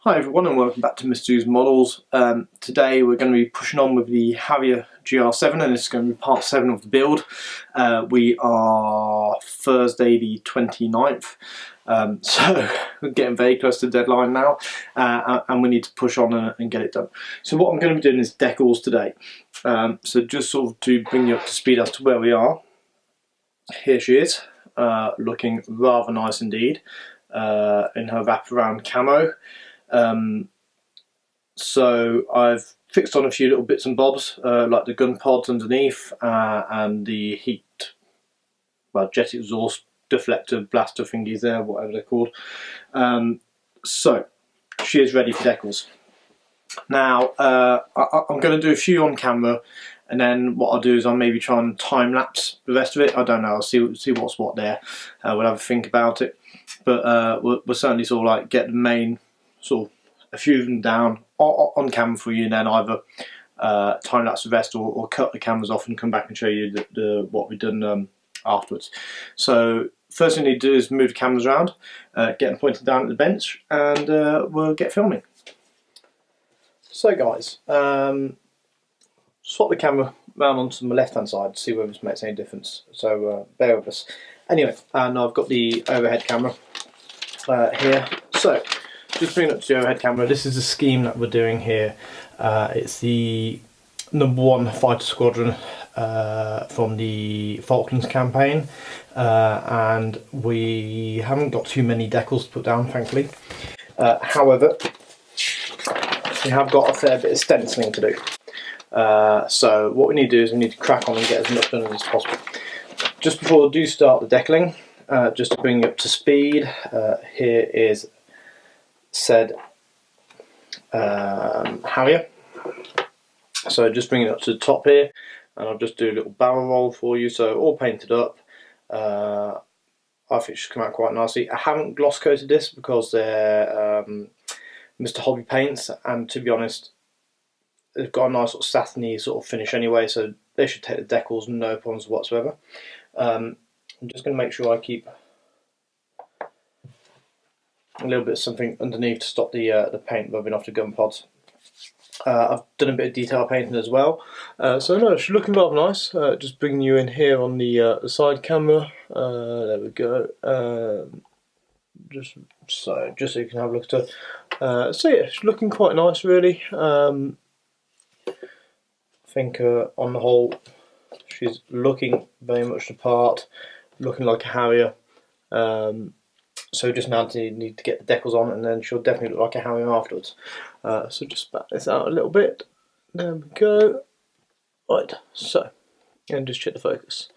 Hi everyone and welcome back to Mr. Who's Models. Today we're going to be pushing on with the Harrier GR7 and this is going to be part 7 of the build. We are Thursday the 29th, so we're getting very close to the deadline now and we need to push on and get it done. So what I'm going to be doing is decals today. So just sort of to bring you up to speed as to where we are. Here she is, looking rather nice indeed in her wraparound camo. So I've fixed on a few little bits and bobs like the gun pods underneath and the jet exhaust deflector blaster thingies there, whatever they're called. So she is ready for decals. Now I'm going to do a few on camera and then what I'll do is I'll maybe try and time lapse the rest of it. I don't know, I'll see what's what there. We'll have a think about it, but we'll certainly sort of like get the main sort of a few of them down on camera for you, and then either time lapse the rest or cut the cameras off and come back and show you what we've done afterwards. So first thing you need to do is move the cameras around, get them pointed down at the bench, and we'll get filming. So guys, swap the camera round onto my left hand side to see whether this makes any difference, so bear with us. Anyway, and I've got the overhead camera here, so just bring it up to the overhead camera. This is the scheme that we're doing here. It's the #1 fighter squadron from the Falklands campaign, and we haven't got too many decals to put down, thankfully. However, we have got a fair bit of stenciling to do. So what we need to do is we need to crack on and get as much done as possible. Just before I do start the decaling, just to bring you up to speed, here is said Harrier. So just bring it up to the top here and I'll just do a little barrel roll for you, so all painted up. I think it should come out quite nicely. I haven't gloss coated this because they're Mr. Hobby paints, and to be honest they've got a nice sort of satiny sort of finish anyway, so they should take the decals no problems whatsoever. I'm just going to make sure I keep a little bit of something underneath to stop the paint rubbing off the gun pods. I've done a bit of detail painting as well, so no, it's looking rather nice. Just bringing you in here on the side camera. There we go. Just so you can have a look at it. So yeah, it's looking quite nice, really. I think on the whole, she's looking very much the part, looking like a Harrier. So just now need to get the decals on, and then she'll definitely look like a Harrier afterwards. So just back this out a little bit. There we go. Right, so, and just check the focus.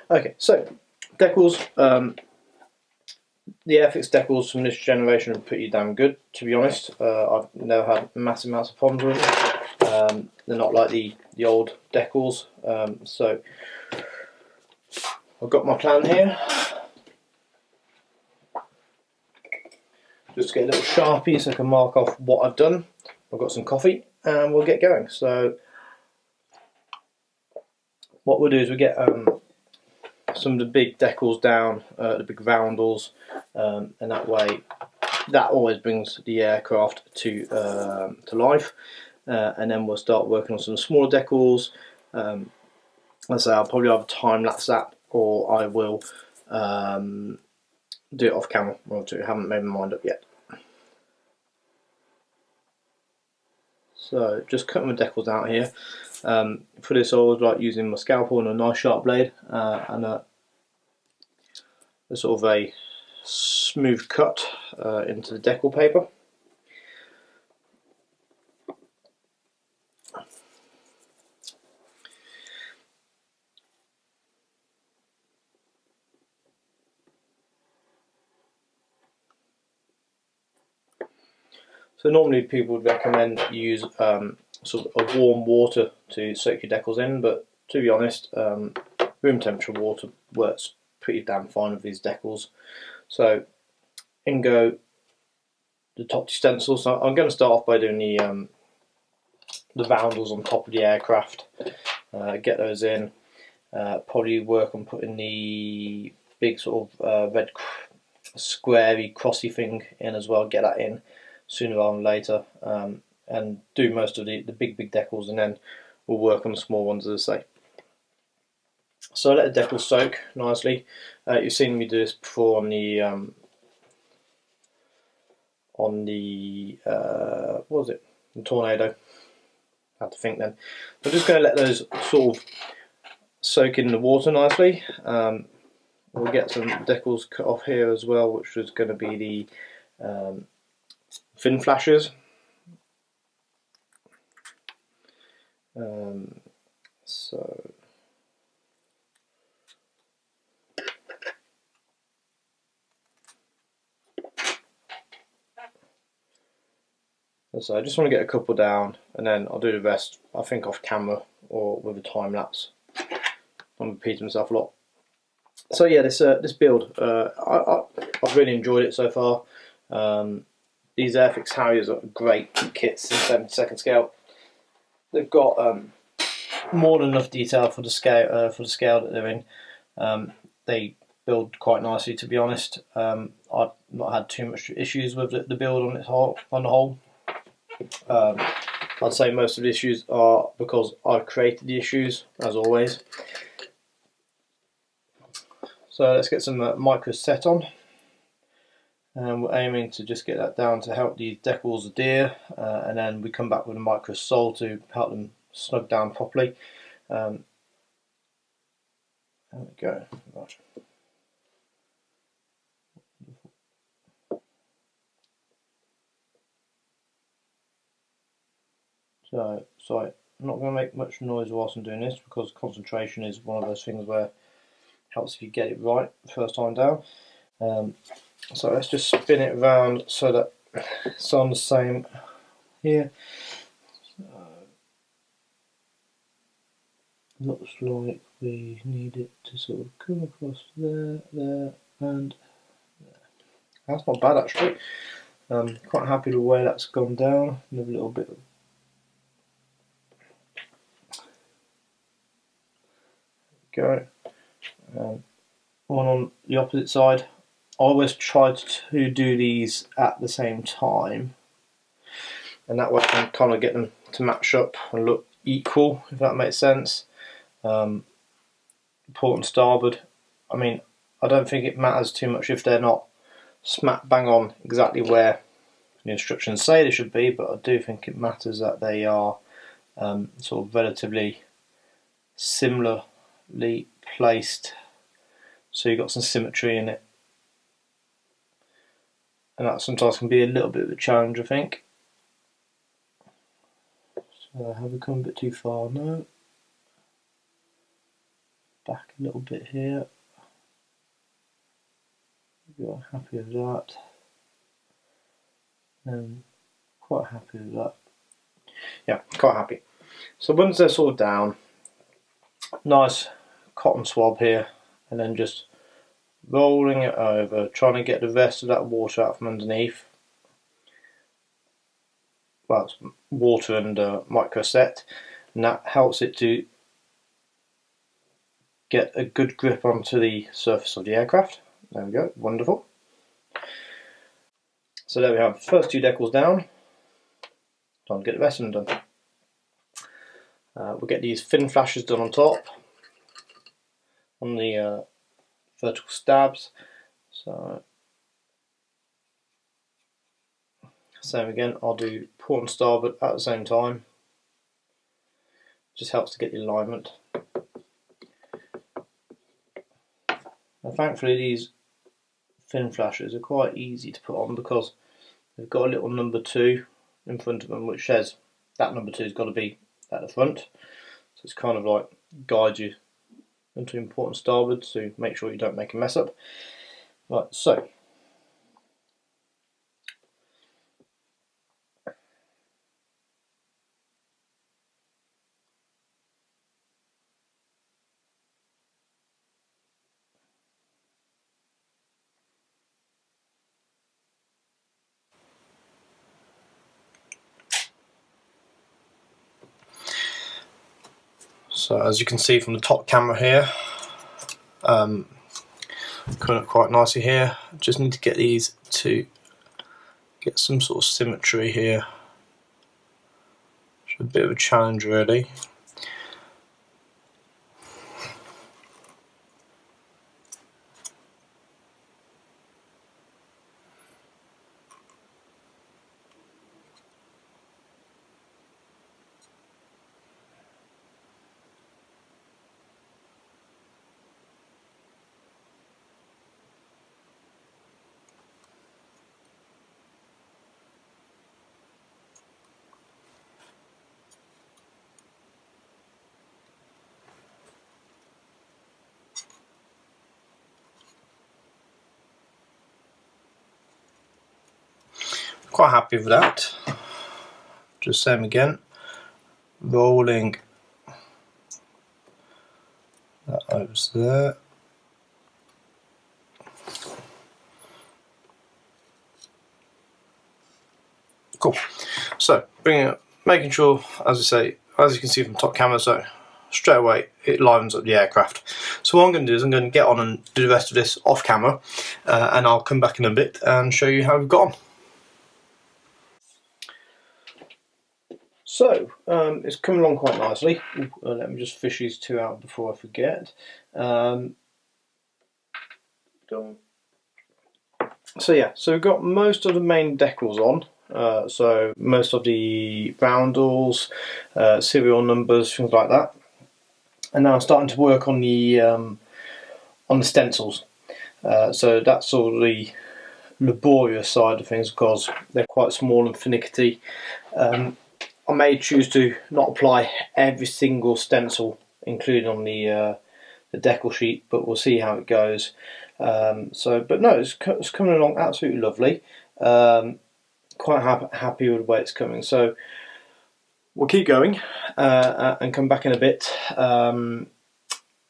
Okay, so decals. The Airfix decals from this generation are pretty damn good, to be honest. I've never had massive amounts of problems with them. They're not like the old decals. So I've got my plan here. Just get a little Sharpie so I can mark off what I've done. I've got some coffee and we'll get going. So what we'll do is we'll get some of the big decals down, the big roundels, and that way that always brings the aircraft to life. And then we'll start working on some smaller decals. As I say, I'll probably either time lapse that or I will do it off camera. Well, I haven't made my mind up yet. So just cutting my decals out here. For this I always like using my scalpel and a nice sharp blade and a sort of a smooth cut into the decal paper. So normally people would recommend you use sort of a warm water to soak your decals in, but to be honest, room temperature water works pretty damn fine with these decals. So in go the top stencils. So I'm going to start off by doing the roundels on top of the aircraft. Get those in. Probably work on putting the big sort of red squarey crossy thing in as well. Get that in. sooner rather than later, and do most of the big decals, and then we'll work on the small ones, as I say. So let the decals soak nicely. You've seen me do this before on the what was it? The Tornado. I had to think then. I'm just going to let those sort of soak in the water nicely. We'll get some decals cut off here as well, which is going to be the fin flashers. So I just want to get a couple down, and then I'll do the rest, I think, off camera or with a time lapse. I'm repeating myself a lot. So yeah, this build, I've really enjoyed it so far. These Airfix Harriers are great kits in 7/2 scale. They've got more than enough detail for the scale that they're in. They build quite nicely, to be honest. I've not had too much issues with the build on the whole. I'd say most of the issues are because I've created the issues, as always. So let's get some micro set on, and we're aiming to just get that down to help these decals adhere, and then we come back with a micro sole to help them snug down properly. There we go. Right. So, sorry, I'm not going to make much noise whilst I'm doing this, because concentration is one of those things where it helps if you get it right the first time down. So let's just spin it around so that it's on the same here. So, looks like we need it to sort of come across there, there, and there. That's not bad actually. Quite happy with the way that's gone down. Another little bit of go. One on the opposite side. I always try to do these at the same time, and that way I can kind of get them to match up and look equal, if that makes sense. Port and starboard, I mean, I don't think it matters too much if they're not smack bang on exactly where the instructions say they should be, but I do think it matters that they are sort of relatively similarly placed, so you've got some symmetry in it, and that sometimes can be a little bit of a challenge, I think. So have we come a bit too far? No. Back a little bit here. You're happy with that, and quite happy with that. Yeah, quite happy. So once they're sort of down, nice cotton swab here, and then just rolling it over, trying to get the rest of that water out from underneath. Well, it's water and micro set, and that helps it to get a good grip onto the surface of the aircraft. There we go, wonderful. So there we have the first two decals down. Time to get the rest of them done. We'll get these fin flashers done on top, on the vertical stabs. So same again, I'll do port and starboard at the same time. Just helps to get the alignment. Now, thankfully these fin flashers are quite easy to put on because they've got a little number 2 in front of them, which says that number 2 has got to be at the front. So it's kind of like guides you into port and starboard to make sure you don't make a mess up. Right, so as you can see from the top camera here, coming up quite nicely here. Just need to get these to get some sort of symmetry here. It's a bit of a challenge really. Quite happy with that. Just same again, rolling that over there. Cool. So bringing it, making sure, as I say, as you can see from top camera, so straight away it livens up the aircraft. So what I'm going to do is I'm going to get on and do the rest of this off camera, and I'll come back in a bit and show you how we've got on. So it's coming along quite nicely. Let me just fish these two out before I forget. So yeah, so we've got most of the main decals on. So most of the roundels, serial numbers, things like that. And now I'm starting to work on the stencils. So that's all the laborious side of things because they're quite small and finicky. I may choose to not apply every single stencil included on the decal sheet, but we'll see how it goes. But no, it's coming along absolutely lovely. Quite happy with the way it's coming. So we'll keep going and come back in a bit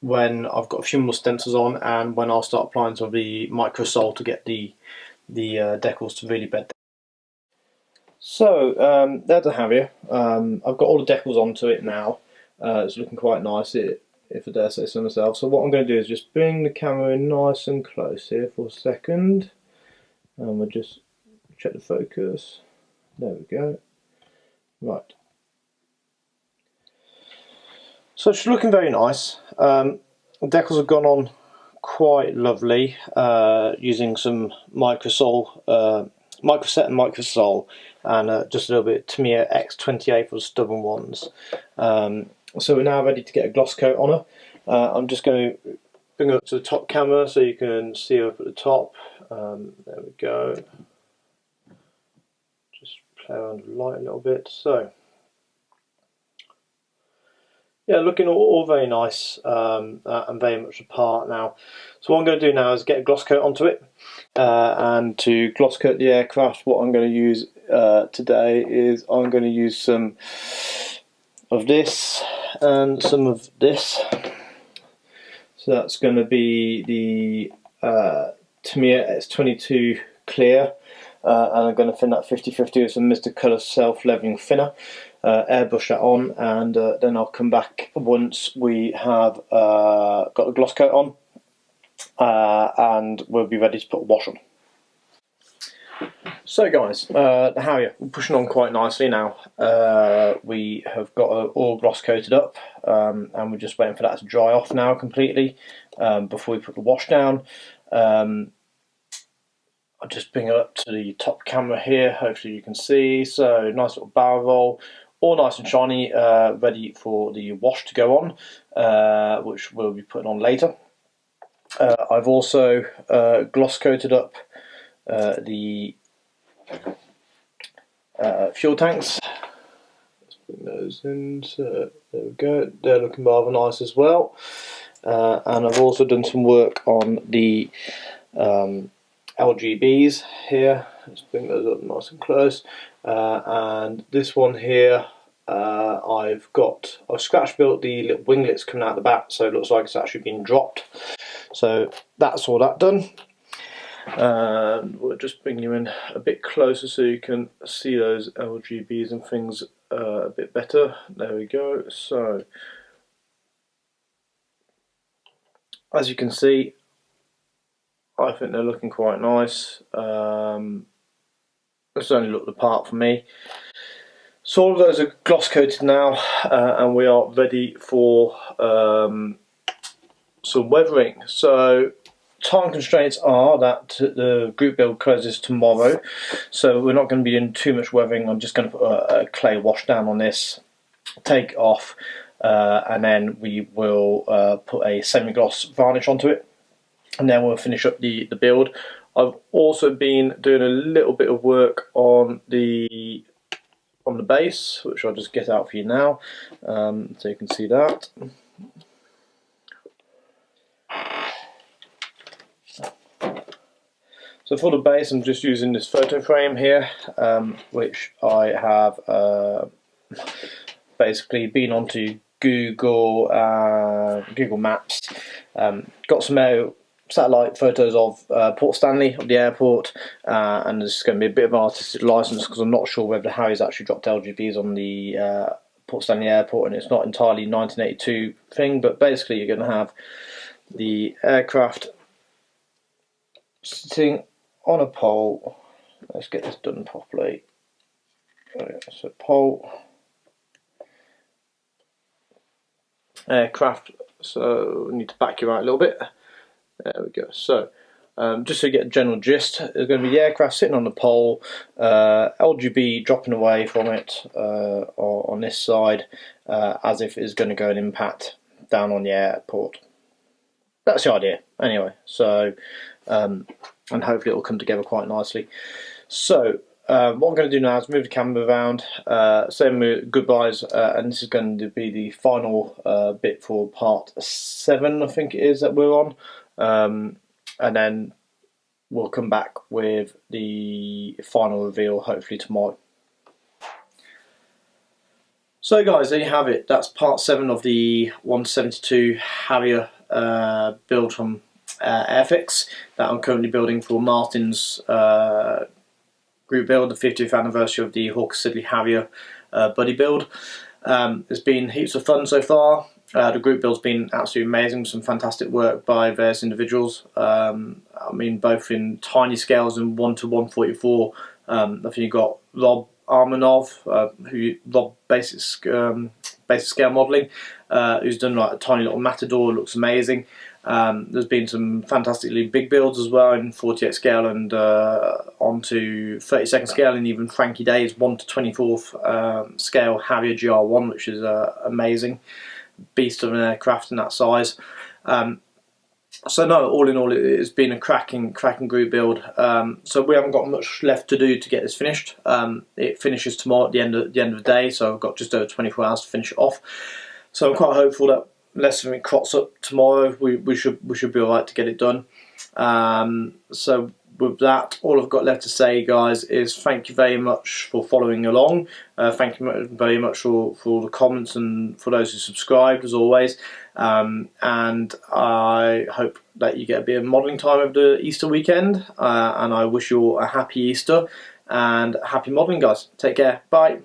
when I've got a few more stencils on and when I'll start applying some of the microsol to get the decals to really bed. So there's a Harrier. I've got all the decals onto it now. It's looking quite nice, if I dare say so myself. So what I'm going to do is just bring the camera in nice and close here for a second. And we'll just check the focus. There we go. Right. So it's looking very nice. The decals have gone on quite lovely using some microsol, microset and microsol, and just a little bit Tamiya X28 for the stubborn ones. So we're now ready to get a gloss coat on her. I'm just going to bring her up to the top camera so you can see her up at the top. There we go. Just play around the light a little bit. So yeah, looking all very nice and very much apart now. So what I'm going to do now is get a gloss coat onto it, and to gloss coat the aircraft, what I'm going to use today is I'm going to use some of this and some of this. So that's going to be the Tamiya X22 clear, and I'm going to thin that 50/50 with some Mr. Colour self-leveling thinner. Airbrush that on, and then I'll come back once we have got the gloss coat on, and we'll be ready to put a wash on. So guys, the Harrier, we're pushing on quite nicely now. We have got all gloss coated up, and we're just waiting for that to dry off now completely before we put the wash down. I'll just bring it up to the top camera here, hopefully you can see. So nice little barrel roll, all nice and shiny, ready for the wash to go on, which we'll be putting on later. I've also gloss coated up the fuel tanks. Let's bring those in. So there we go. They're looking rather nice as well. And I've also done some work on the LGBs here. Let's bring those up nice and close. And this one here, I've scratch built the little winglets coming out the back, so it looks like it's actually been dropped. So that's all that done. We'll just bring you in a bit closer so you can see those LGBs and things a bit better. There we go. So as you can see, I think they're looking quite nice. It's only looked the part for me. So all of those are gloss coated now, and we are ready for some weathering. So time constraints are that the group build closes tomorrow, so we're not going to be doing too much weathering. I'm just going to put a clay wash down on this, take it off, and then we will put a semi-gloss varnish onto it, and then we'll finish up the build. I've also been doing a little bit of work on the base, which I'll just get out for you now, so you can see that. So for the base, I'm just using this photo frame here, which I have basically been onto Google Maps, got some satellite photos of Port Stanley, of the airport, and there's going to be a bit of an artistic license because I'm not sure whether Harriers actually dropped LGVs on the Port Stanley airport, and it's not entirely 1982 thing, but basically you're going to have the aircraft sitting on a pole. Let's get this done properly. So pole, aircraft, so we need to back you out a little bit. There we go. So just so you get a general gist, there's going to be the aircraft sitting on the pole, LGB dropping away from it on this side, as if it's going to go and impact down on the airport. That's the idea anyway, so and hopefully it will come together quite nicely. So what I'm going to do now is move the camera around, say goodbyes, and this is going to be the final bit for part 7, I think it is, that we're on, and then we'll come back with the final reveal hopefully tomorrow. So guys, there you have it. That's part 7 of the 172 Harrier build from Airfix that I'm currently building for Martin's group build, the 50th anniversary of the Hawker Siddeley Harrier buddy build. It's been heaps of fun so far. The group build's been absolutely amazing, some fantastic work by various individuals. I mean, both in tiny scales and 1 to 144. I think you've got Rob Armanov, Rob basic scale modelling, who's done like a tiny little Matador, looks amazing. There's been some fantastically big builds as well in 48 scale and onto 32nd scale, and even Frankie Day's 1 to 24th scale Harrier GR1, which is amazing beast of an aircraft in that size. So no, all in all, it's been a cracking group build. So we haven't got much left to do to get this finished. It finishes tomorrow at the end of the day, so I've got just over 24 hours to finish it off. So I'm quite hopeful that unless something crops up tomorrow, we should be alright to get it done. So with that, all I've got left to say, guys, is thank you very much for following along. Thank you very much for the comments and for those who subscribed, as always. And I hope that you get a bit of modelling time over the Easter weekend. And I wish you all a happy Easter and happy modelling, guys. Take care. Bye.